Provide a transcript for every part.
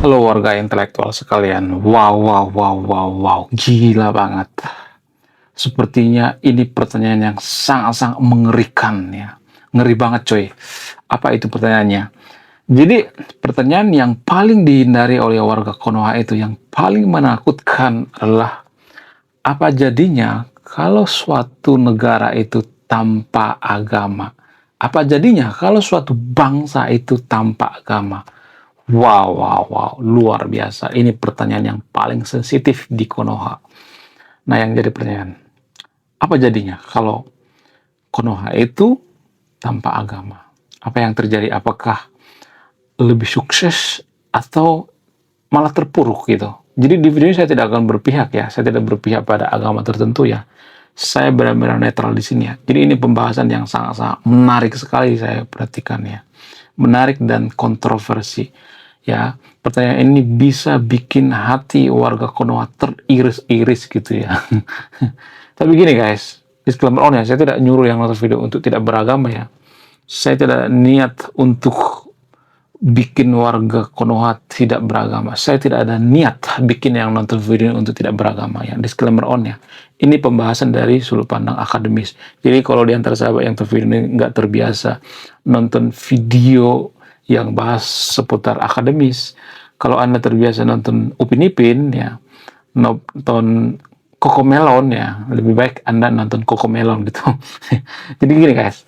Halo warga intelektual sekalian. Wow, wow, wow, wow, wow. Gila banget. Sepertinya ini pertanyaan yang sangat-sangat mengerikan ya. Ngeri banget coy. Apa itu pertanyaannya? Jadi pertanyaan yang paling dihindari oleh warga Konoha itu yang paling menakutkan adalah apa jadinya kalau suatu negara itu tanpa agama? Apa jadinya kalau suatu bangsa itu tanpa agama? Wow, wow, wow, luar biasa. Ini pertanyaan yang paling sensitif di Konoha. Nah, yang jadi pertanyaan, apa jadinya kalau Konoha itu tanpa agama? Apa yang terjadi? Apakah lebih sukses atau malah terpuruk gitu? Jadi di video ini saya tidak akan berpihak ya, saya tidak berpihak pada agama tertentu ya. Saya benar-benar netral di sini ya. Jadi ini pembahasan yang sangat-sangat menarik sekali saya perhatikan ya. Menarik dan kontroversi. Ya, pertanyaan ini bisa bikin hati warga Konoha teriris-iris gitu ya. Tapi gini guys, disclaimer on ya, saya tidak nyuruh yang nonton video untuk tidak beragama ya. Saya tidak niat untuk bikin warga Konoha tidak beragama. Saya tidak ada niat bikin yang nonton video untuk tidak beragama ya. Disclaimer on ya. Ini pembahasan dari sudut pandang akademis. Jadi kalau di antara sahabat yang nonton video ini nggak terbiasa nonton video yang bahas seputar akademis, kalau Anda terbiasa nonton Upin Ipin ya, nonton Cocomelon ya, lebih baik Anda nonton Cocomelon gitu. Jadi gini guys,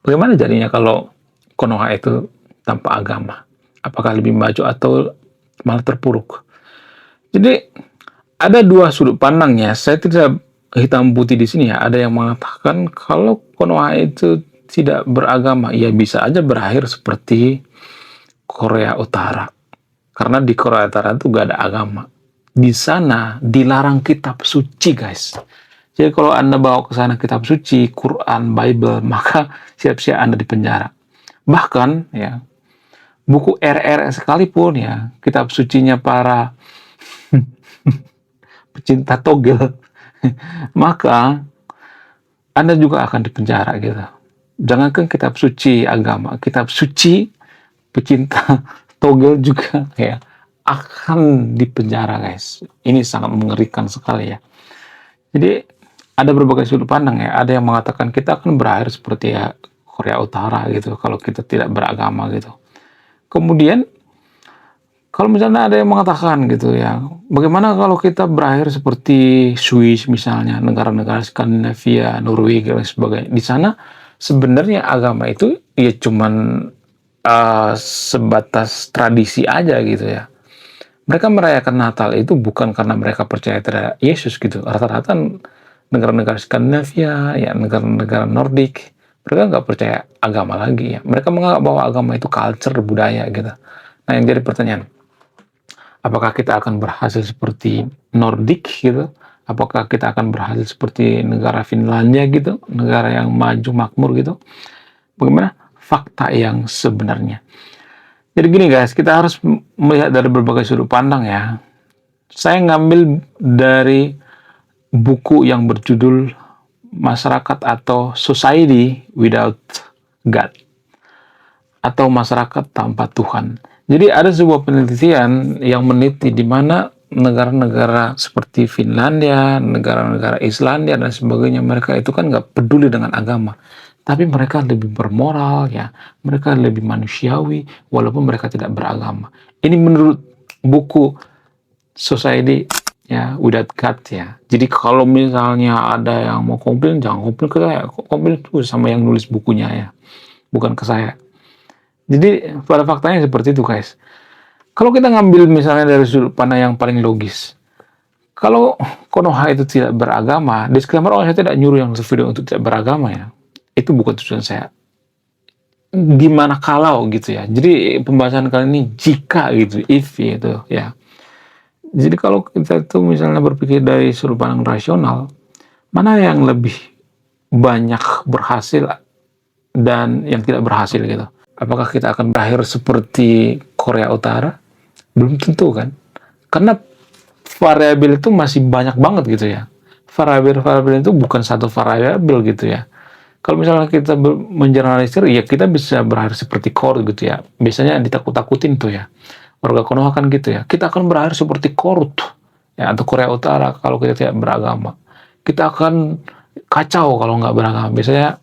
bagaimana jadinya kalau Konoha itu tanpa agama? Apakah lebih maju atau malah terpuruk? Jadi ada dua sudut pandang ya. Saya tidak hitam putih di sini ya. Ada yang mengatakan kalau Konoha itu tidak beragama, ya bisa aja berakhir seperti Korea Utara. Karena di Korea Utara itu gak ada agama. Di sana dilarang kitab suci, guys. Jadi kalau Anda bawa ke sana kitab suci, Quran, Bible, maka siap-siap Anda dipenjara. Bahkan ya, buku RR sekalipun ya, kitab sucinya para pecinta togel, maka Anda juga akan dipenjara gitu. Jangankan kitab suci agama, kitab suci pecinta togel juga ya akan dipenjara guys. Ini sangat mengerikan sekali ya. Jadi ada berbagai sudut pandang ya. Ada yang mengatakan kita akan berakhir seperti ya Korea Utara gitu kalau kita tidak beragama gitu. Kemudian kalau misalnya ada yang mengatakan gitu ya, bagaimana kalau kita berakhir seperti Swiss misalnya, negara-negara Skandinavia, Norwegia dan sebagainya. Di sana sebenarnya agama itu ya cuman sebatas tradisi aja gitu ya. Mereka merayakan Natal itu bukan karena mereka percaya terhadap Yesus gitu. Rata-rata negara-negara Skandinavia, ya negara-negara Nordik, mereka nggak percaya agama lagi ya. Mereka menganggap bahwa agama itu culture, budaya gitu. Nah yang jadi pertanyaan, apakah kita akan berhasil seperti Nordik gitu? Apakah kita akan berhasil seperti negara Finlandia gitu, negara yang maju makmur gitu? Bagaimana fakta yang sebenarnya? Jadi gini guys, kita harus melihat dari berbagai sudut pandang ya. Saya ngambil dari buku yang berjudul Masyarakat atau Society Without God atau Masyarakat Tanpa Tuhan. Jadi ada sebuah penelitian yang meneliti di mana negara-negara seperti Finlandia, negara-negara Islandia dan sebagainya, mereka itu kan nggak peduli dengan agama. Tapi mereka lebih bermoral ya, mereka lebih manusiawi walaupun mereka tidak beragama. Ini menurut buku Society ya Without God ya. Jadi kalau misalnya ada yang mau komplain, jangan komplain ke saya, komplain tuh sama yang nulis bukunya ya, bukan ke saya. Jadi pada faktanya seperti itu guys. Kalau kita ngambil misalnya dari sudut pandang yang paling logis, kalau Konoha itu tidak beragama, disclaimer, saya tidak nyuruh yang video untuk tidak beragama ya. Itu bukan tujuan saya. Gimana kalau gitu ya. Jadi pembahasan kali ini jika gitu, if gitu ya. Jadi kalau kita itu misalnya berpikir dari sudut pandang rasional, mana yang lebih banyak berhasil dan yang tidak berhasil gitu. Apakah kita akan berakhir seperti Korea Utara? Belum tentu kan. Karena variabel itu masih banyak banget gitu ya. Variabel-variabel itu bukan satu variabel gitu ya. Kalau misalnya kita menjernalisir, ya kita bisa berakhir seperti core gitu ya. Biasanya ditakut-takutin tuh ya. Warga Konoha kan gitu ya. Kita akan berakhir seperti Korut ya, atau Korea Utara kalau kita tidak beragama. Kita akan kacau kalau nggak beragama. Biasanya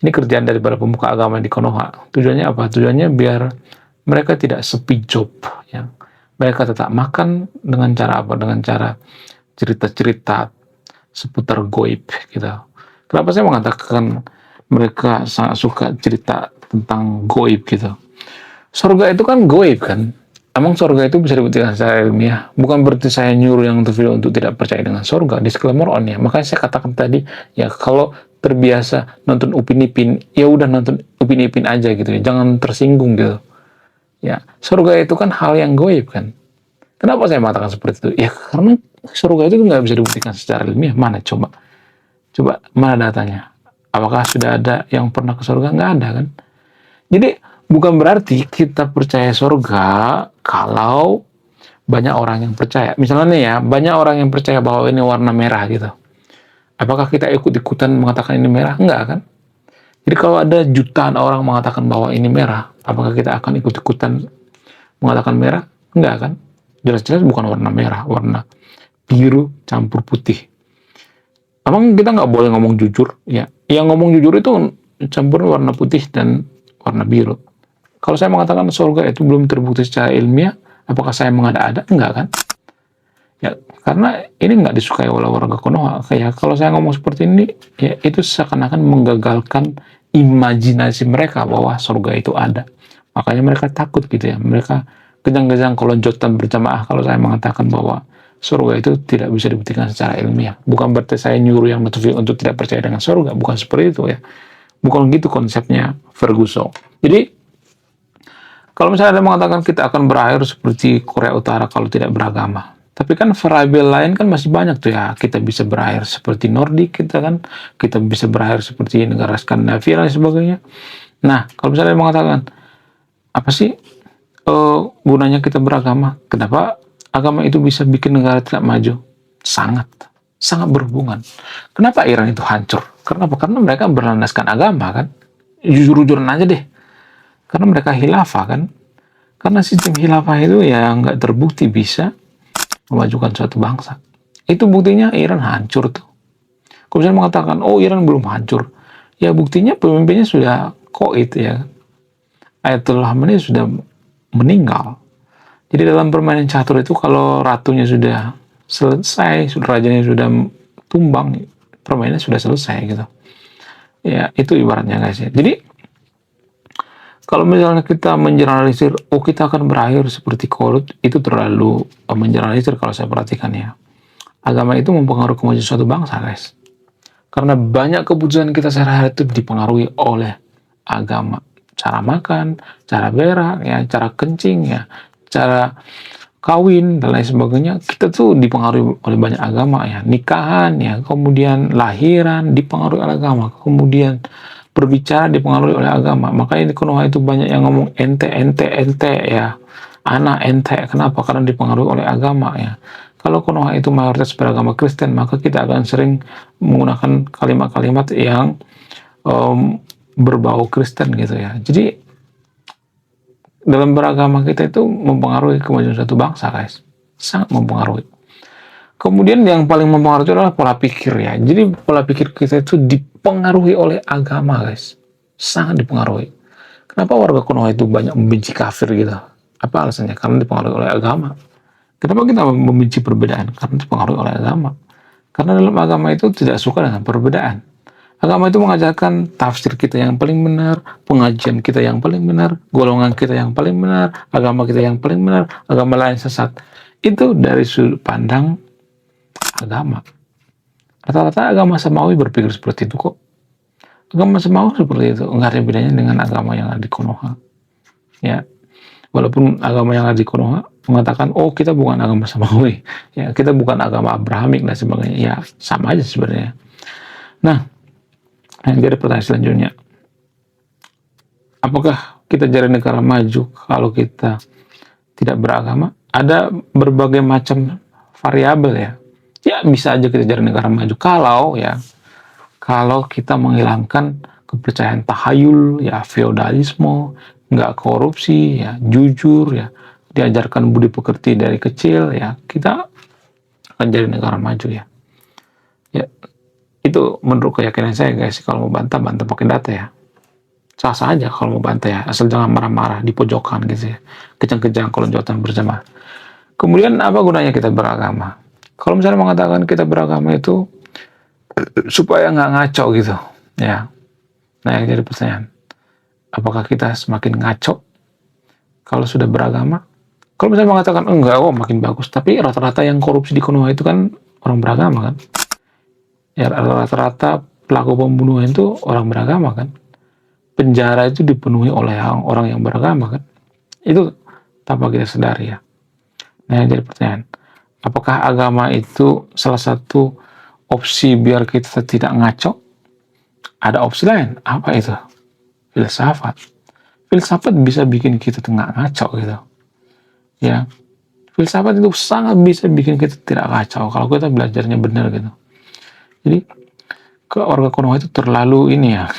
ini kerjaan dari para pemuka agama di Konoha. Tujuannya apa? Tujuannya biar mereka tidak sepi job. Ya. Mereka tetap makan dengan cara apa? Dengan cara cerita-cerita seputar goib gitu. Kenapa saya mengatakan mereka sangat suka cerita tentang goib gitu? Surga itu kan goib kan? Emang surga itu bisa dibuktikan secara ilmiah? Bukan berarti saya nyuruh yang terpilih untuk tidak percaya dengan surga. Disclaimer on ya. Makanya saya katakan tadi, ya kalau terbiasa nonton Upin Ipin, ya udah nonton Upin Ipin aja gitu ya. Jangan tersinggung gitu. Ya, surga itu kan hal yang goib kan? Kenapa saya mengatakan seperti itu? Ya karena surga itu nggak bisa dibuktikan secara ilmiah. Mana coba? Coba mana datanya? Apakah sudah ada yang pernah ke surga? Nggak ada kan? Jadi bukan berarti kita percaya surga kalau banyak orang yang percaya. Misalnya nih ya, banyak orang yang percaya bahwa ini warna merah gitu. Apakah kita ikut-ikutan mengatakan ini merah? Enggak kan? Jadi kalau ada jutaan orang mengatakan bahwa ini merah, apakah kita akan ikut-ikutan mengatakan merah? Enggak kan? Jelas-jelas bukan warna merah, warna biru campur putih. Emang kita nggak boleh ngomong jujur? Ya, yang ngomong jujur itu campur warna putih dan warna biru. Kalau saya mengatakan surga itu belum terbukti secara ilmiah, apakah saya mengada-ada? Enggak kan? Ya, karena ini nggak disukai oleh warga Konoha. Kayak kalau saya ngomong seperti ini, ya itu seakan-akan menggagalkan imajinasi mereka bahwa surga itu ada. Makanya mereka takut gitu ya. Mereka kejang-kejang keloncotan berjamaah kalau saya mengatakan bahwa surga itu tidak bisa dibuktikan secara ilmiah. Bukan berarti saya nyuruh yang untuk tidak percaya dengan surga. Bukan seperti itu ya. Bukan gitu konsepnya Ferguson. Jadi, kalau misalnya Anda mengatakan kita akan berakhir seperti Korea Utara kalau tidak beragama. Tapi kan variabel lain kan masih banyak tuh ya. Kita bisa berakhir seperti Nordik kita kan. Kita bisa berakhir seperti negara Skandinavia dan sebagainya. Nah, kalau misalnya Anda mengatakan, apa sih gunanya kita beragama? Kenapa agama itu bisa bikin negara tidak maju? Sangat. Sangat berhubungan. Kenapa Iran itu hancur? Kenapa? Karena mereka berlandaskan agama kan. Jujur-jujuran aja deh. Karena mereka khilafah kan. Karena sistem khilafah itu ya nggak terbukti bisa memajukan suatu bangsa. Itu buktinya Iran hancur tuh. Kalau misalnya mengatakan, oh Iran belum hancur. Ya buktinya pemimpinnya sudah koit ya. Ayatollah Khamenei sudah meninggal. Jadi dalam permainan catur itu kalau ratunya sudah selesai, rajanya sudah tumbang, permainannya sudah selesai gitu. Ya itu ibaratnya guys ya. Jadi kalau misalnya kita mengeneralisir, oh kita akan berakhir seperti Korut, itu terlalu mengeneralisir kalau saya perhatikan ya. Agama itu mempengaruhi kemajuan suatu bangsa, guys. Karena banyak keputusan kita sehari-hari itu dipengaruhi oleh agama. Cara makan, cara berak, ya, cara kencing, ya, cara kawin, dan lain sebagainya. Kita tuh dipengaruhi oleh banyak agama ya. Nikahan, ya, kemudian lahiran dipengaruhi oleh agama. Kemudian berbicara dipengaruhi oleh agama. Makanya di Konoha itu banyak yang ngomong ente ya. Anak ente. Kenapa? Karena dipengaruhi oleh agama ya. Kalau Konoha itu mayoritas beragama Kristen, maka kita akan sering menggunakan kalimat-kalimat yang berbau Kristen gitu ya. Jadi dalam beragama kita itu mempengaruhi kemajuan suatu bangsa, guys. Sangat mempengaruhi. Kemudian yang paling mempengaruhi adalah pola pikir ya. Jadi pola pikir kita itu dipengaruhi oleh agama, guys. Sangat dipengaruhi. Kenapa warga Konoha itu banyak membenci kafir gitu? Apa alasannya? Karena dipengaruhi oleh agama. Kenapa kita membenci perbedaan? Karena dipengaruhi oleh agama. Karena dalam agama itu tidak suka dengan perbedaan. Agama itu mengajarkan tafsir kita yang paling benar, pengajian kita yang paling benar, golongan kita yang paling benar, agama kita yang paling benar, agama lain sesat. Itu dari sudut pandang agama. Rata-rata agama Samawi berpikir seperti itu kok. Agama Samawi seperti itu, enggak ada bedanya dengan agama yang ada di Konoha. Ya, walaupun agama yang ada di Konoha mengatakan, oh kita bukan agama Samawi, ya kita bukan agama Abrahamik dan sebagainya. Ya sama aja sebenarnya. Nah, yang jadi pertanyaan selanjutnya, apakah kita jadi negara maju kalau kita tidak beragama? Ada berbagai macam variabel ya. Ya bisa aja kita jadi negara maju kalau kita menghilangkan kepercayaan tahayul ya, feodalisme, nggak korupsi ya, jujur ya, diajarkan budi pekerti dari kecil, ya kita akan jadi negara maju ya. Ya, itu menurut keyakinan saya guys. Kalau mau bantah, bantah pakai data ya. Sah-sah aja kalau mau bantah ya, asal jangan marah-marah di pojokan gitu ya. Kejang-kejang kalau jawatan bersama. Kemudian apa gunanya kita beragama? Kalau misalnya mengatakan kita beragama itu supaya nggak ngaco gitu, ya. Nah yang jadi pertanyaan, apakah kita semakin ngaco kalau sudah beragama? Kalau misalnya mengatakan enggak, oh makin bagus. Tapi rata-rata yang korupsi di Konoha itu kan orang beragama kan? Ya rata-rata pelaku pembunuhan itu orang beragama kan? Penjara itu dipenuhi oleh orang yang beragama kan? Itu tanpa kita sadari ya. Nah yang jadi pertanyaan, apakah agama itu salah satu opsi biar kita tidak ngaco? Ada opsi lain, apa itu? Filsafat. Filsafat bisa bikin kita nggak ngaco gitu. Ya, filsafat itu sangat bisa bikin kita tidak kacau kalau kita belajarnya benar gitu. Jadi ke warga Konoha itu terlalu ini ya,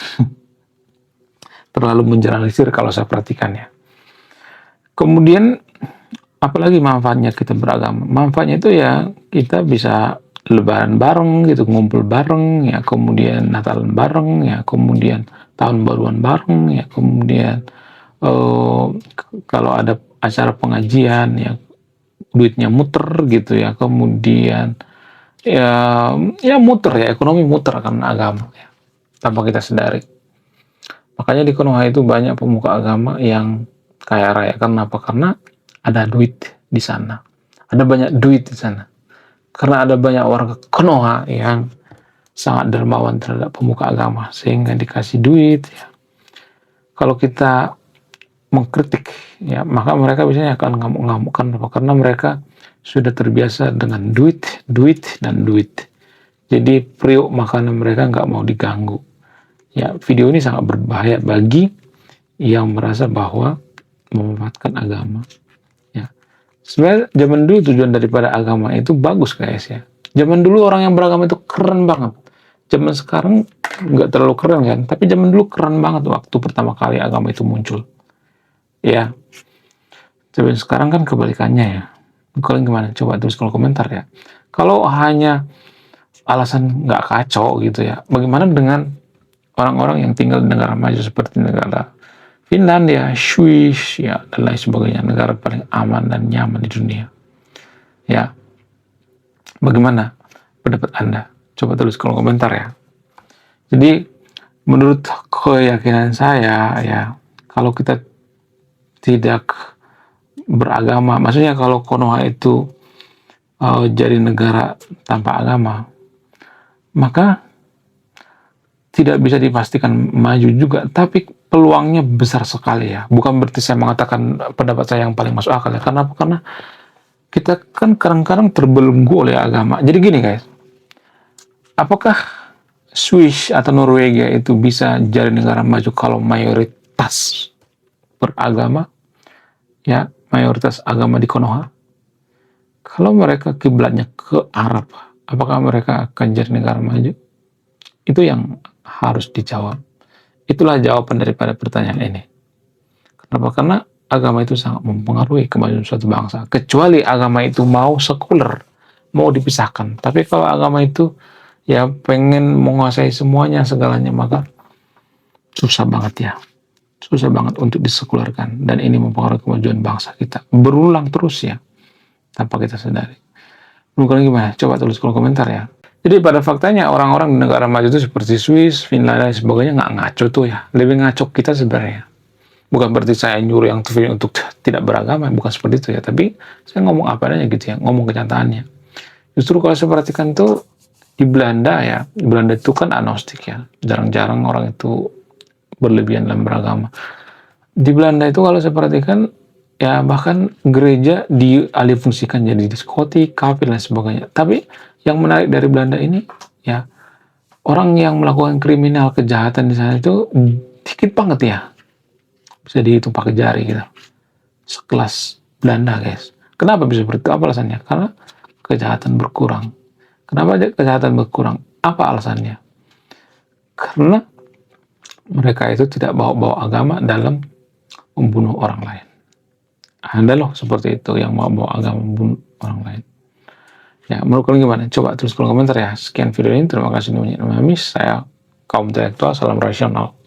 terlalu menjeralisir kalau saya perhatikan ya. Kemudian apalagi manfaatnya kita beragama? Manfaatnya itu ya kita bisa lebaran bareng gitu, ngumpul bareng ya, kemudian Natalan bareng ya, kemudian tahun baruan bareng ya, kemudian kalau ada acara pengajian ya duitnya muter gitu ya, kemudian ya muter ya, ekonomi muter karena agama ya, tanpa kita sadari. Makanya di Konoha itu banyak pemuka agama yang kaya raya. Karena apa? Karena ada duit di sana, ada banyak duit di sana, karena ada banyak warga Konoha yang sangat dermawan terhadap pemuka agama sehingga dikasih duit ya. Kalau kita mengkritik ya, maka mereka biasanya akan ngamuk-ngamuk. Karena mereka sudah terbiasa dengan duit, dan duit. Jadi priuk makanan mereka nggak mau diganggu. Ya, video ini sangat berbahaya bagi yang merasa bahwa memanfaatkan agama. Ya, sebenarnya zaman dulu tujuan daripada agama itu bagus guys ya. Zaman dulu orang yang beragama itu keren banget. Zaman sekarang nggak terlalu keren kan, tapi zaman dulu keren banget waktu pertama kali agama itu muncul. Ya, tapi sekarang kan kebalikannya ya. Kalian gimana? Coba tulis kolom komentar ya. Kalau hanya alasan nggak kacau gitu ya, bagaimana dengan orang-orang yang tinggal di negara maju seperti negara Finlandia, Swiss, ya dan lain sebagainya, negara paling aman dan nyaman di dunia. Ya, bagaimana pendapat Anda? Coba tulis kolom komentar ya. Jadi menurut keyakinan saya ya, kalau kita tidak beragama, maksudnya kalau Konoha itu jadi negara tanpa agama, maka tidak bisa dipastikan maju juga, tapi peluangnya besar sekali ya. Bukan berarti saya mengatakan pendapat saya yang paling masuk akal ya. Karena kita kan kadang-kadang terbelenggu oleh agama. Jadi gini guys, apakah Swiss atau Norwegia itu bisa jadi negara maju kalau mayoritas beragama? Ya, mayoritas agama di Konoha. Kalau mereka kiblatnya ke Arab, apakah mereka akan jadi negara maju? Itu yang harus dijawab. Itulah jawaban daripada pertanyaan ini. Kenapa? Karena agama itu sangat mempengaruhi kemajuan suatu bangsa. Kecuali agama itu mau sekuler, mau dipisahkan. Tapi kalau agama itu ya pengen menguasai semuanya, segalanya, maka susah banget ya. Susah banget untuk disekulerkan. Dan ini mempengaruhi kemajuan bangsa kita. Berulang terus ya, tanpa kita sadari. Menurut gimana? Coba tulis kolom komentar ya. Jadi pada faktanya orang-orang di negara maju itu seperti Swiss, Finlandia dan sebagainya nggak ngaco tuh ya. Lebih ngaco kita sebenarnya. Bukan berarti saya nyuruh yang untuk tidak beragama, bukan seperti itu ya. Tapi saya ngomong apa adanya gitu ya, ngomong kenyataannya. Justru kalau saya perhatikan tuh di Belanda ya, di Belanda itu kan agnostik ya. Jarang-jarang orang itu berlebihan dalam beragama. Di Belanda itu kalau saya perhatikan ya bahkan gereja dialihfungsikan jadi diskotik, kafe dan sebagainya. Tapi yang menarik dari Belanda ini ya, orang yang melakukan kriminal kejahatan di sana itu dikit banget ya, bisa dihitung pakai jari gitu, sekelas Belanda guys. Kenapa bisa seperti itu? Apa alasannya? Karena kejahatan berkurang. Kenapa kejahatan berkurang? Apa alasannya? Karena mereka itu tidak bawa-bawa agama dalam membunuh orang lain. Ada loh seperti itu yang mau bawa agama membunuh orang lain. Ya, menurut kalian gimana? Coba tulis kolom komentar ya. Sekian video ini, terima kasih sudah menonton. Saya kaum intelektual, salam rasional.